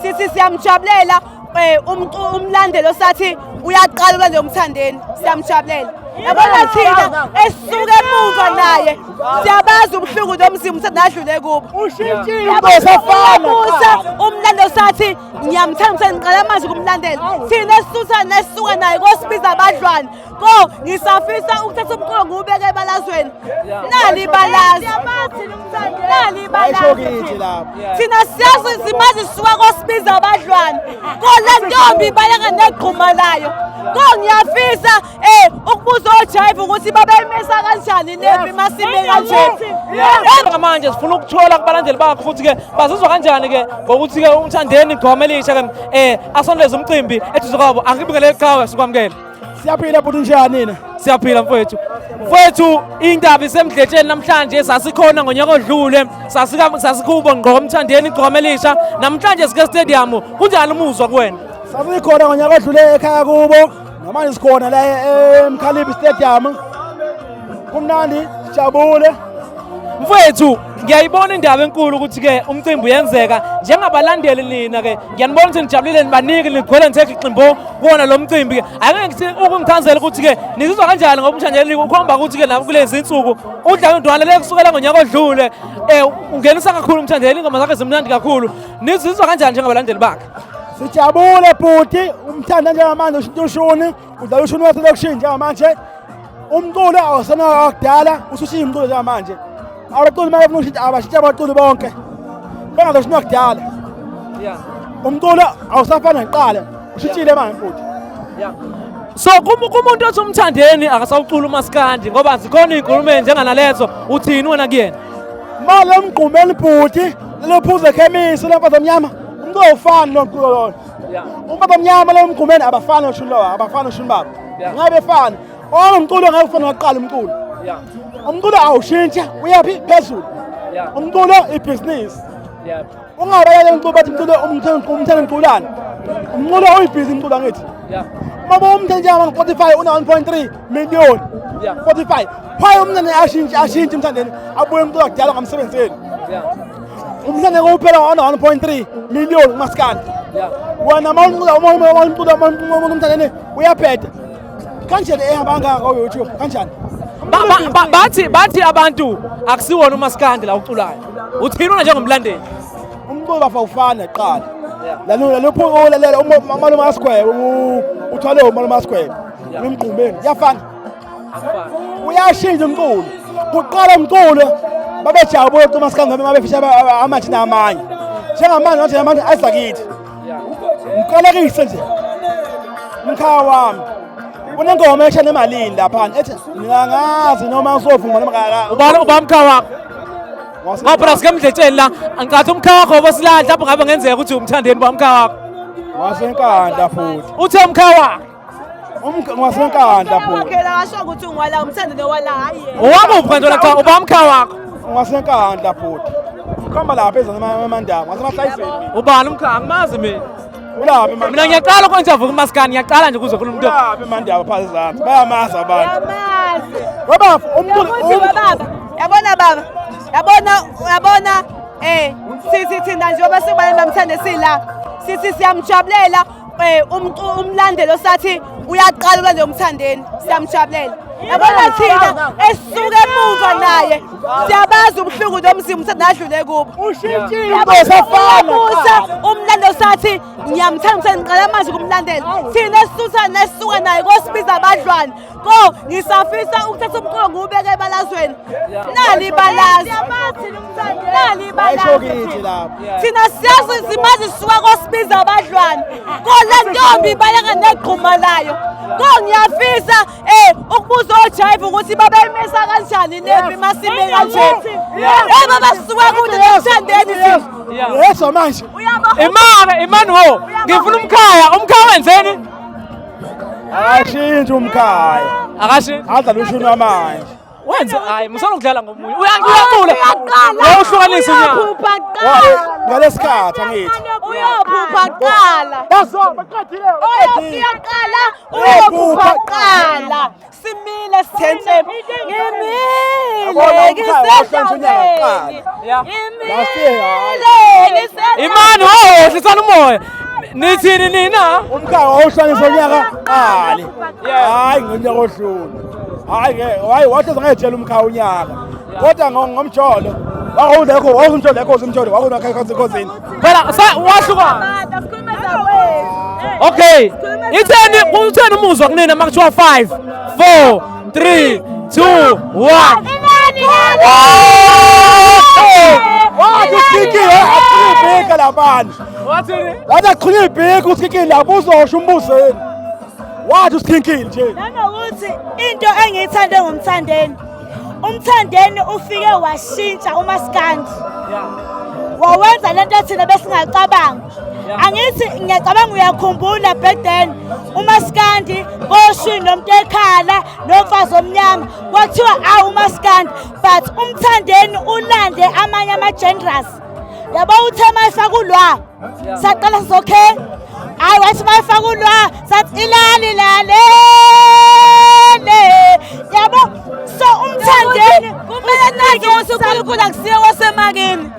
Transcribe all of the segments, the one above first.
sithi siyamjabulela umlandelo sathi uyaqala ulandela umthandeni siyamjabulela. Yabona thina esisuke emuva naye siyabazi ubuhlungu nomzimba umthanda adlule kubo. Ushintshile umlandelo sathi ngiyamthanda ngiqala manje kumlandela. Thina esisuka naye kosibiza abadlwane. Ko ngisafisa ukuthatha umqondo ngubeke ebalazweni. Nali ibalazi. Nali ibalazi. Thina siyazi simazi sisuka kosibiza abadlwane. Ko le ntombi bayaka negquma layo. Ko ngiyafisa ukubuza ojive ukuthi babeyimisa kanjani lempi masime kanje. Manje sifuna ukuthola kubalandeli bakho futhi ke bazizwa kanjani ke ngokuthi ke umthandeni igqoma elisha ke asondeze umcimbi eduze kwabo angibikele eqhawe sikwamukela. Siyaphila futhi njani nina? Siyaphila mfowethu. Mfowethu indaba isemdletsheni namhlanje sasikhona ngonyaka odlule sasikubo ngqo umthandeni igqoma elisha namhlanje sike stadium kunjani umuzwa kuwena? Sasikhona ngonyaka odlule ekhaya kubo namanje sikhona la eMkhalibi Stadium. Kumnandi sijabule. Mfowethu ngiyayibona indaba enkulu ukuthi ke umcimbi uyenzeka njengabalandeli nina ke ngiyanibona ukuthi nijabulile nibanike nigcwele nitheke iqimbo kuona lo mcimbi ke angeke ngithi ukungikhanzela ukuthi ke nizizwa kanjani ngoba umshanjeli ukhomba ukuthi ke nabo kulezi insuku udla indwana le kusukela ngonyaka odlule ungenisa kakhulu umshanjeli ingoma zakhe zimnandi kakhulu nizizwa kanjani njengabalandeli bakhe? Sijabule bhuti umthanda njengamanje ushintsha ushuni udlala ushuni waselokishini njengamanje umculo awusana wakudala usushiya umculo njengamanje. Abaculi manje ushintsha abashintsha abaculi bonke bengazoshini wakudala. Umculo awusafana neqala ushintshile manje futhi. So kumuntu othi umthandeni akasawucula umaskandi ngoba zikhona izinkulumo njenganalezo uthini wena kuyena? Manje umgqumeni bhuti lephuze ekhemisi lemfaza omnyama umculo ufana nomculo lona. Umfaza omnyama le umgqumeni abafana noshuni lo abafana noshuni babo. Ngabe efana umculo ngeke ufane waqala umculo. Umculo awushintsha uyapi phezulu. Umculo ibusiness. Ungabayele umculo bathi umculo umthanda umculana. Umculo uyibhizi umculo ngithi. Mama umthanda njama Spotify una 1.3 million. 45. Why umthanda ashintsha umthandeni abuye umculo wakudala ngamsebenzeni. Umthanda kuphela ona 1.3 million maskandi. Wena umculo umthandeni uyaphetha. Kanjani ehamba ngaka ku YouTube kanjani? Bathi abantu akusiwona umaskandi la uculayo. Uthini wena njengomlandeli? Umculo bafawufana eqala. Lapho olalela uMaluma Square uthwale uMaluma Square. Umgqumeni yafana. Uyashintsha umculo. Kuqala umculo babejabule uMaskandi noma befisha amathi namanye. Njengamanje manje ayisakithi. Mqalekise nje. Mkhaya wami. Unengoma eshana emalini lapha ethi ngingazi noma usovuma noma ngaka uba umkhaya wakho ngapha sikamdletsheni la angicathi umkhaya wakho obosilahla lapho ngabe ngenzeka ukuthi umthandeni ba umkhaya wakho wasenkanda futhi uthe umkhaya wakho wasenkanda futhi Phela washo ukuthi ungwala umthandeni wala hayi owami ubukwentola cha uba umkhaya wakho wasenkanda futhi ukhamba lapha ezamandaba ngasemahlayiseni ubani umkhaya angimazi mina ulapha mina ngiyaqala ukwenzavu kumaskani ngiyaqala nje kuze khona umuntu ulapha emandaba phansi zathi bayamazi abantu yamazi baba umculo baba yabona sithi thina njengoba sibale bamthande sila sithi siyamjabulela umlandelo sathi uyaqala ulandela umthandeni siyamjabulela. Yabona thina esisuke emuva naye siyabazi ubuhlungu nomzimba umthanda adlule kubo. Ushintshile umlandelo sathi ngiyamthanda ngiqala manje kumlandela. Thina esisuka naye kosibiza abadlwane. Ko ngisafisa ukuthatha umqondo ngubeke ebalazweni. Nali ibalazi. Nali ibalazi. Thina siyazi simazi sisuka kosibiza abadlwane. Ko le ntombi bayaka negquma layo. Ko ngiyafisa ukubuza ojive ukuthi babeyimisa kanjani lempi masime kanje. Baba sisuka kude nomthandeni sithi. Yeso manje. Imani ho ngifuna umkhaya wenzeni? Akashintsha umkhaya. Akashintsha. Adla lushuni wamanje. Wenze hayi musana ukudlala ngomunye. Uyaqula. Uyahlukanisa unyaka. Ngalesikhathi angithi. Uyophupha qala. That's all. Baqedile. Uyaqala uyobupha qala. Simile sithenhle. Ngimile ngisendaweni. Ngimile Imani wohlisana umoya. Nithini nina? Umkhaya wawuhlanyisa unyaka qali. Hayi ngonyaka ohlule. Hayi wathi ngayetshela umkhaya unyaka. Kodwa ngomjolo. Wakho umjolo lekho umjolo wakho nakhakhazini. Phela wahluka. Okay. Utheni umuzwa kunina makuthiwa 5 4 3 2 1. Wathi usikile akhulibheka labantu. Wathini? Wathi akhulibheka usikile lapho uzosho umbuzeni. Wathi usikhinkile nje. Nanokuthi into engiyithande ngomthandeni. Umthandeni ufike washintsha uMaskandi. Wawenza lento thina besingacabanga. Angithi ngiyacabanga uyakhumbula back then uMaskandi koshini nomtekhala nomfazi omnyama kwathiwa uMaskandi but umthandeni ulande amanye ama-genders yabo uthe mayifakulwa saqala sizokhe hayi wathi mayifakulwa sathi ilali lale yabo so umthandeni kumele nazi ukuthi uNkulunkulu akusiye wasemakini.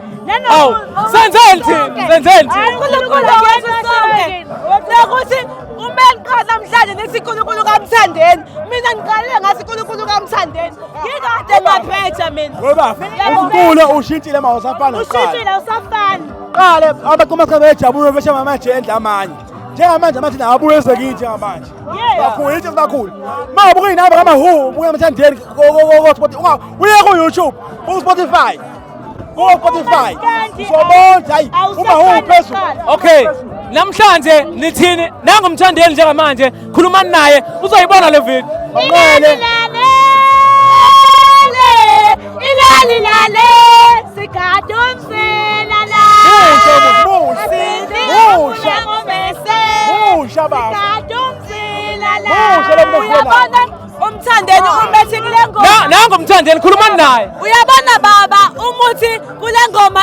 Awu, senzeni thina, senzeni thina. uNkulunkulu akuyena sonke. Nokuthi kumele qala namhlanje nithi uNkulunkulu kaMthandeni. Mina ngiqale ngathi uNkulunkulu kaMthandeni. Ngikade ngaphetha mina. Ngoba uNkulunkulu ushintshile mawusafana nokuqala. Ushintshile usafana. Qale abaqhamuka bejabule besha manje endla amanye. Njengamanje amathina abuye ezekithi ngamanje. Kakhulu into kakhulu. Mawubuka inamba kamahu, ubuye eMthandeni Spotify. Uye ku YouTube, ku Spotify. Go Spotify. Sobonke hayi uma uphezulu. Okay. Namhlanje nithini nangomthandeni njengamanje khulumani naye uzoyibona le video. Ngale. Ilali lale sigade umsela la. Musha baba. Sigade umsela la. Uyabona umthandeni umethi kule ngoma. Nangomthandeni khulumani naye. Uyabona baba umuthi kule ngoma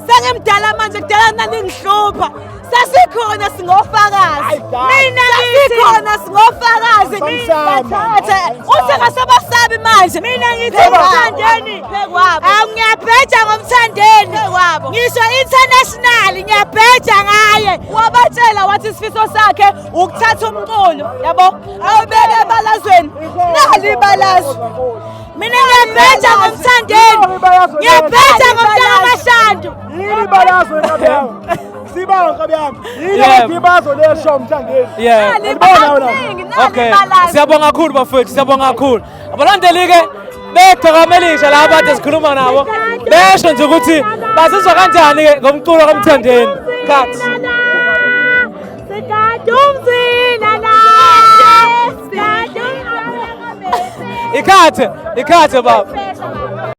sengimdala manje kudala naningihlupha. Sasikhona singofakazi. Mina sasikhona singofakazi. Bathathe uthi ngasebasabi manje. Mina ngithi umthandeni phekwabo. Ngiyabheja ngomthandeni. Ngisho international ngiyabheja ngaye. Wabatshela wathi isifiso sakhe ukuthatha umculo, yabo? Awubeke ebalazweni. Nali ibalazo. Mina ngiyabheja ngomthandeni. Ngiyabheja ngomntana kaMashandu. Yini balazo enkabeyami. Sibanga enkabeyami. Yini ibazo lesho umthandeni. Yeah. Okay. Siyabonga kakhulu bafethu, siyabonga kakhulu. Abalandeli ke bethokamelisha la abantu esikhuluma nabo. Besho nje ukuthi bazizwa kanjani ke ngomculo kaMthandeni. Cut. Ikhathe baba.